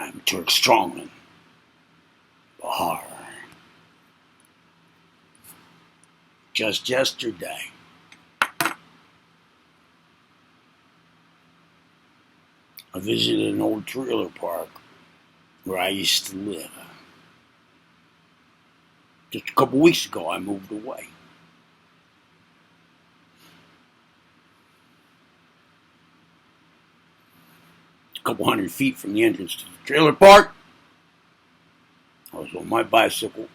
I'm Turk Strongman, Bahar. Just yesterday, I visited an old trailer park where I used to live. Just a couple weeks ago, I moved away. A couple 100 feet from the entrance to the trailer park, I was on my bicycle,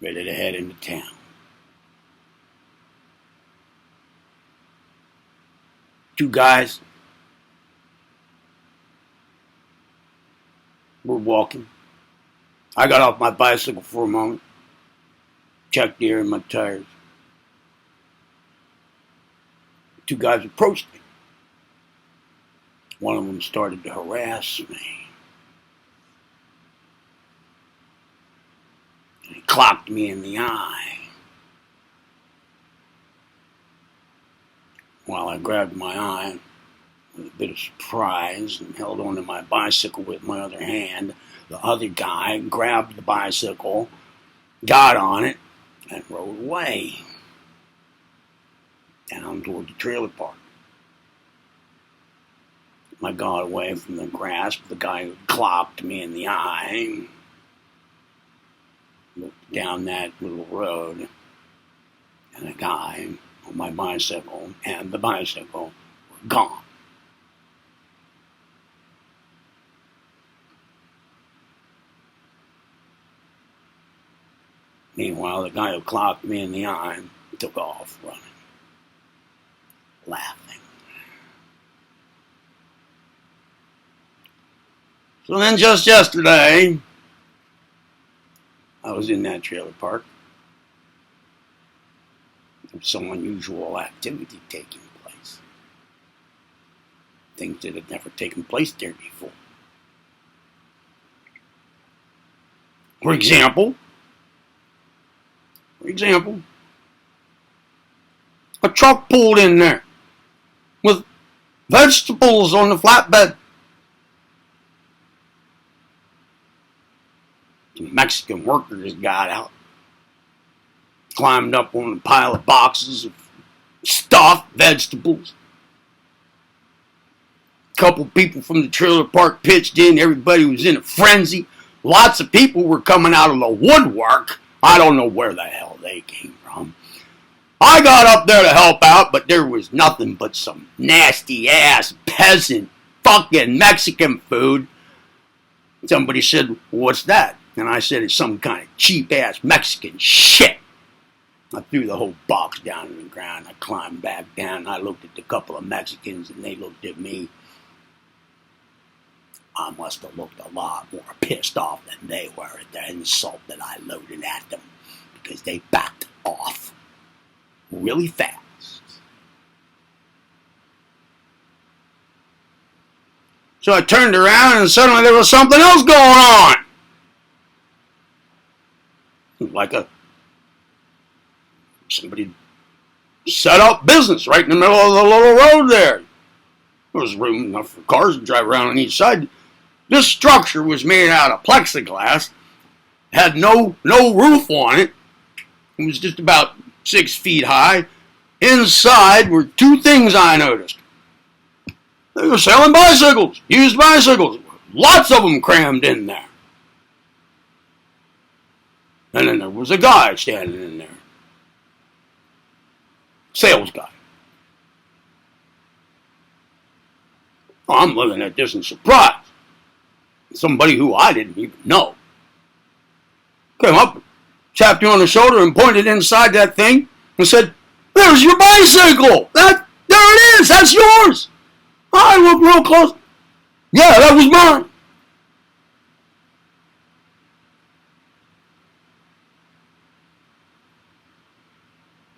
ready to head into town. Two guys were walking. I got off my bicycle for a moment, checked the air in my tires. Two guys approached me. One of them started to harass me. He clocked me in the eye. While I grabbed my eye with a bit of surprise and held onto my bicycle with my other hand, the other guy grabbed the bicycle, got on it, and rode away down toward the trailer park. I got away from the grasp of the guy who clocked me in the eye. Looked down that little road, and the guy on my bicycle and the bicycle were gone. Meanwhile, the guy who clocked me in the eye took off running, laughing. So then just yesterday, I was in that trailer park. There was some unusual activity taking place. Things that had never taken place there before. For example, a truck pulled in there with vegetables on the flatbed. Some Mexican workers got out, climbed up on a pile of boxes of stuffed vegetables. A couple people from the trailer park pitched in. Everybody was in a frenzy. Lots of people were coming out of the woodwork. I don't know where the hell they came from. I got up there to help out, but there was nothing but some nasty-ass peasant fucking Mexican food. Somebody said, "What's that?" And I said, "It's some kind of cheap-ass Mexican shit." I threw the whole box down on the ground. I climbed back down. I looked at the couple of Mexicans, and they looked at me. I must have looked a lot more pissed off than they were at the insult that I loaded at them, because they backed off really fast. So I turned around, and suddenly there was something else going on. Like somebody set up business right in the middle of the little road there. There was room enough for cars to drive around on each side. This structure was made out of plexiglass, had no roof on it. It was just about 6 feet high. Inside were two things I noticed. They were selling bicycles, used bicycles. Lots of them crammed in there. And then there was a guy standing in there. Sales guy. I'm looking at this in surprise. Somebody who I didn't even know came up, tapped you on the shoulder, and pointed inside that thing and said, "There's your bicycle! There it is! That's yours!" I looked real close. Yeah, that was mine.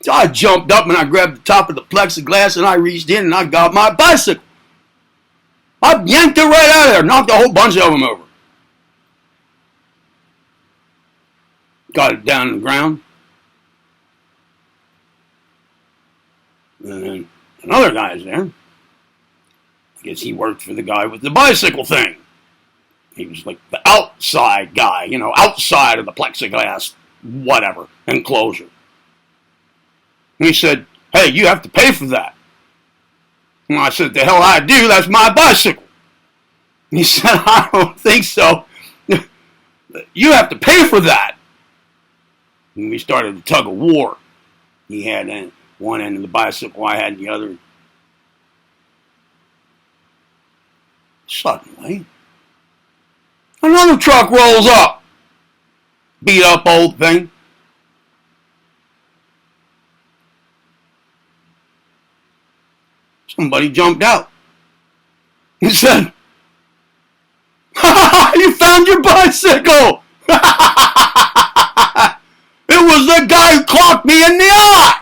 So I jumped up and I grabbed the top of the plexiglass and I reached in and I got my bicycle. I yanked it right out of there, knocked a whole bunch of them over. Got it down to the ground. And then another guy's there. I guess he worked for the guy with the bicycle thing. He was like the outside guy, outside of the plexiglass, whatever, enclosure. And he said, "Hey, you have to pay for that." And I said, "The hell I do, that's my bicycle." And he said, "I don't think so. You have to pay for that." And we started a tug of war. He had one end of the bicycle, I had the other. Suddenly, another truck rolls up. Beat up old thing. Somebody jumped out. He said, "You found your bicycle!" It was the guy who clocked me in the eye!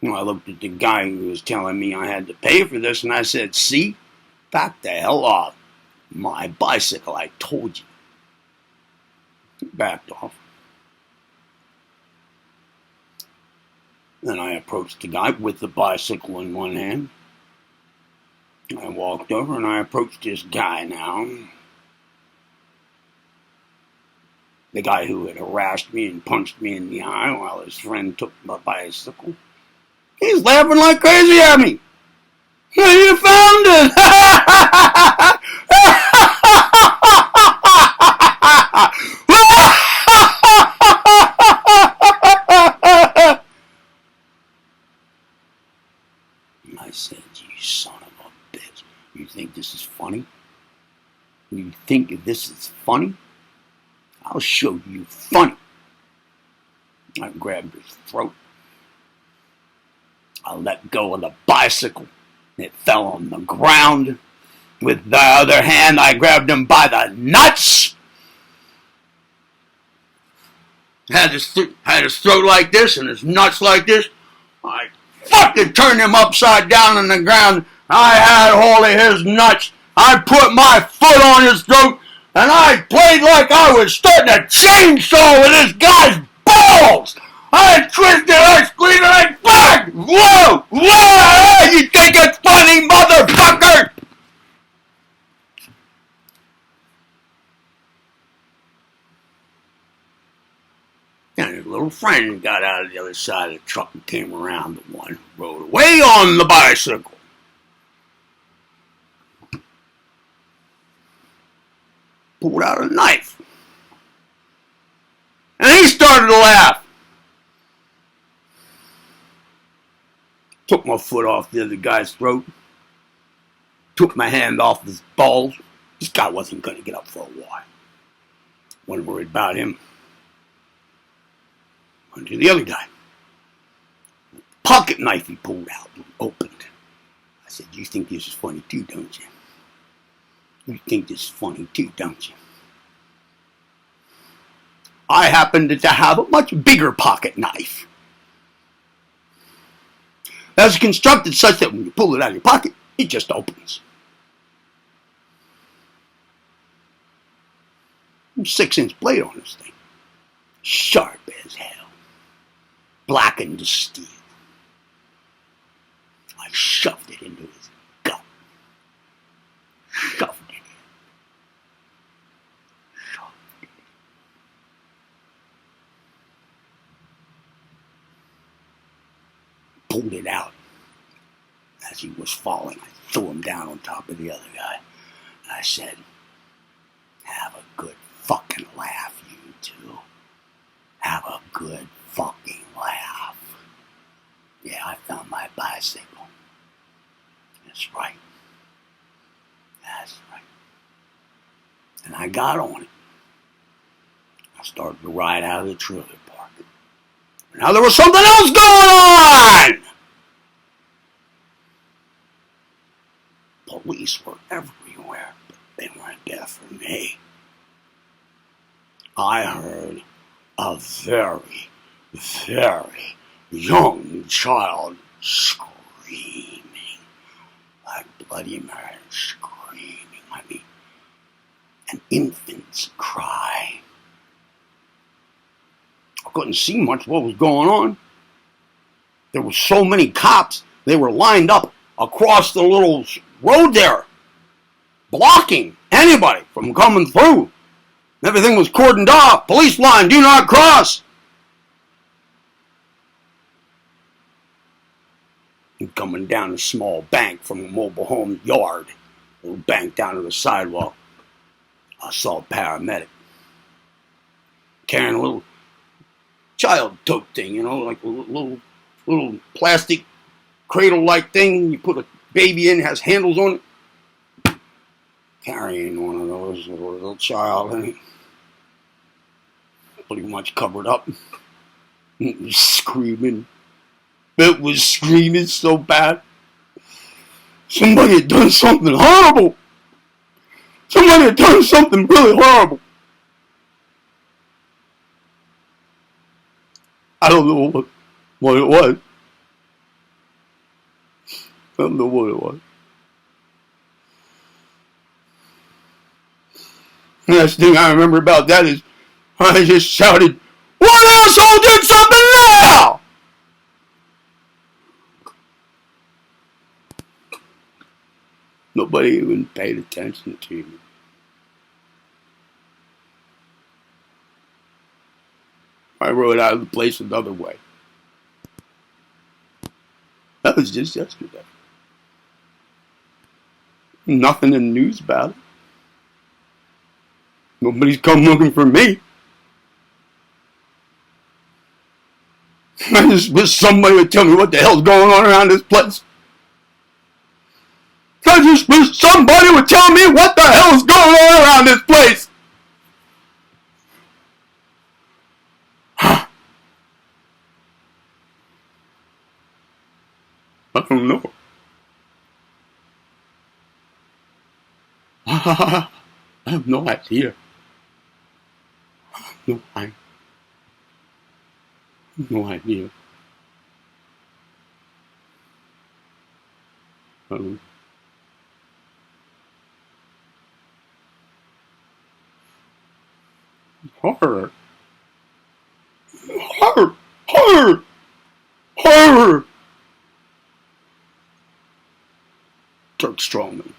I looked at the guy who was telling me I had to pay for this, and I said, "See? Back the hell off. My bicycle, I told you." He backed off. Then I approached the guy with the bicycle in one hand. I walked over and I approached this guy now. The guy who had harassed me and punched me in the eye while his friend took my bicycle. He's laughing like crazy at me. "You found it!" I said, "You son of a bitch. You think this is funny? You think this is funny? I'll show you funny." I grabbed his throat. I let go of the bicycle. It fell on the ground. With the other hand, I grabbed him by the nuts. Had his throat like this and his nuts like this. I fucking turned him upside down on the ground. I had hold of his nuts. I put my foot on his throat, and I played like I was starting a chainsaw with this guy's balls. I twisted, I squeezed, and I fucked. Whoa! Whoa! You think it's funny, motherfucker? And his little friend got out of the other side of the truck and came around the one who rode away on the bicycle. Pulled out a knife. And he started to laugh. Took my foot off the other guy's throat. Took my hand off his balls. This guy wasn't going to get up for a while. Wasn't worried about him. Went to the other guy. Pocket knife he pulled out and opened. I said, "You think this is funny too, don't you? You think this is funny too, don't you?" I happened to have a much bigger pocket knife. That's constructed such that when you pull it out of your pocket, it just opens. 6-inch blade on this thing. Sharp as hell. Blackened to steel. I shoved it into his gut. Shoved it in. Shoved it in. Pulled it out. As he was falling, I threw him down on top of the other guy. And I said, "Have a good fucking laugh, you two. Have a good fucking laugh. Yeah, I found my bicycle. That's right. That's right." And I got on it. I started to ride out of the trailer park. Now there was something else going on! Police were everywhere, but they weren't there for me. I heard a very, very young child screaming, like Bloody Mary, screaming. I mean, an infant's cry. I couldn't see much what was going on. There were so many cops. They were lined up across the little road there, blocking anybody from coming through. Everything was cordoned off. Police line, do not cross. And coming down a small bank from a mobile home yard, a little bank down to the sidewalk, I saw a paramedic carrying a little child tote thing, like a little plastic cradle-like thing. You put a baby in, has handles on it. Carrying one of those with a little child in it. Pretty much covered up. It was screaming. It was screaming so bad. Somebody had done something horrible. Somebody had done something really horrible. I don't know what it was. I don't know what it was. The last thing I remember about that is I just shouted, "What asshole did something now?" Nobody even paid attention to me. I rode out of the place another way. That was just yesterday. Nothing in the news about it. Nobody's come looking for me. I just wish somebody would tell me what the hell's going on around this place. I just wish somebody would tell me what the hell's going on around this place. I don't know. I have no idea. No idea. Horror. Horror. Horror. Horror. Dirk Stroman.